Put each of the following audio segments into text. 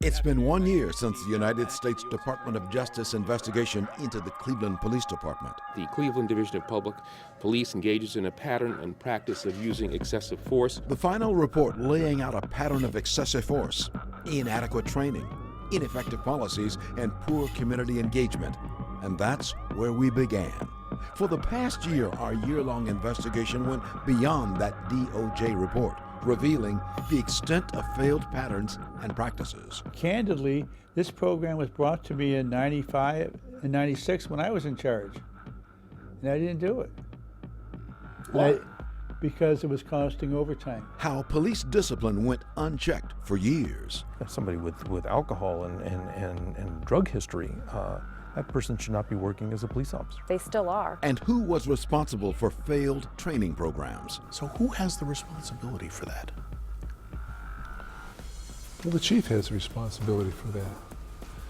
It's been 1 year since the United States Department of Justice investigation into the Cleveland Police Department. The Cleveland Division of Public Police engages in a pattern and practice of using excessive force. The final report laying out a pattern of excessive force, inadequate training, ineffective policies, and poor community engagement. And that's where we began. For the past year, our year-long investigation went beyond that DOJ report, revealing the extent of failed patterns and practices. Candidly, this program was brought to me in 95 and 96 when I was in charge, and I didn't do it. Why? Because it was costing overtime. How police discipline went unchecked for years. Somebody with alcohol and drug history, that person should not be working as a police officer. They still are. And who was responsible for failed training programs. So who has the responsibility for that? Well, the chief has the responsibility for that.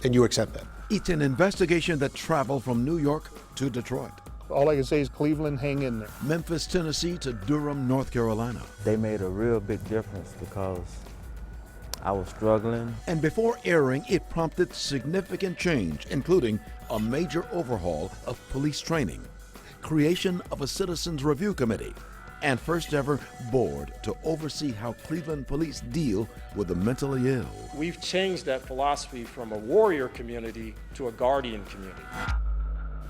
And you accept that? It's an investigation that traveled from New York to Detroit. All I can say is Cleveland, hang in there. Memphis, Tennessee to Durham, North Carolina. They made a real big difference because I was struggling. And before airing, it prompted significant change, including a major overhaul of police training, creation of a citizens review committee, and first ever board to oversee how Cleveland police deal with the mentally ill. We've changed that philosophy from a warrior community to a guardian community.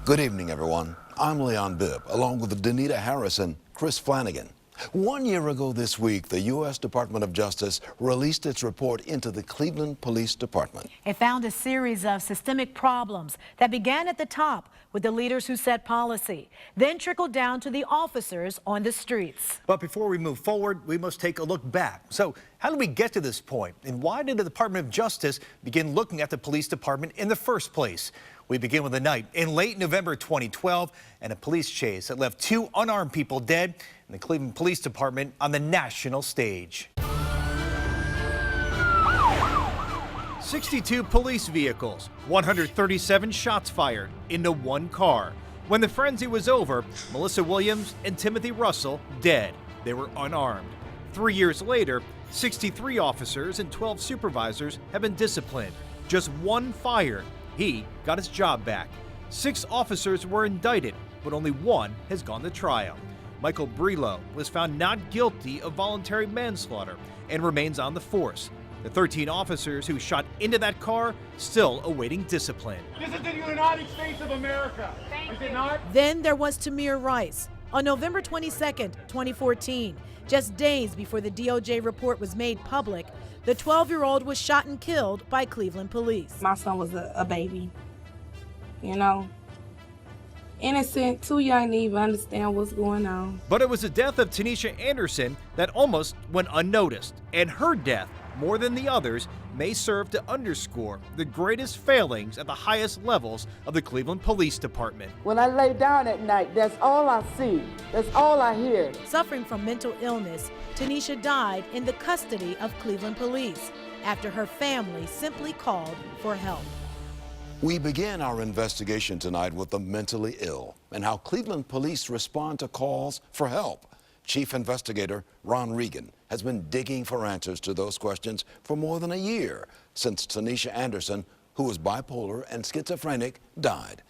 Good evening, everyone. I'm Leon Bibb, along with Danita Harris and Chris Flanagan. 1 year ago this week, the U.S. Department of Justice released its report into the Cleveland Police Department. It found a series of systemic problems that began at the top with the leaders who set policy, then trickled down to the officers on the streets. But before we move forward, we must take a look back. So how did we get to this point? And why did the Department of Justice begin looking at the police department in the first place? We begin with a night in late November 2012 and a police chase that left 2 unarmed people dead in the Cleveland Police Department on the national stage. 62 police vehicles, 137 shots fired into one car. When the frenzy was over, Melissa Williams and Timothy Russell dead. They were unarmed. 3 years later, 63 officers and 12 supervisors have been disciplined. Just 1 fired. He got his job back. 6 officers were indicted, but only 1 has gone to trial. Michael Brelo was found not guilty of voluntary manslaughter and remains on the force. The 13 officers who shot into that car still awaiting discipline. This is the United States of America, is it not? Then there was Tamir Rice. On November 22nd, 2014, just days before the DOJ report was made public, the 12-year-old was shot and killed by Cleveland police. My son was a baby, you know, innocent, too young to even understand what's going on. But it was the death of Tanisha Anderson that almost went unnoticed, and her death, more than the others, may serve to underscore the greatest failings at the highest levels of the Cleveland Police Department. When I lay down at night, that's all I see. That's all I hear. Suffering from mental illness, Tanisha died in the custody of Cleveland police after her family simply called for help. We begin our investigation tonight with the mentally ill and how Cleveland police respond to calls for help. Chief Investigator Ron Regan has been digging for answers to those questions for more than a year since Tanisha Anderson, who was bipolar and schizophrenic, died.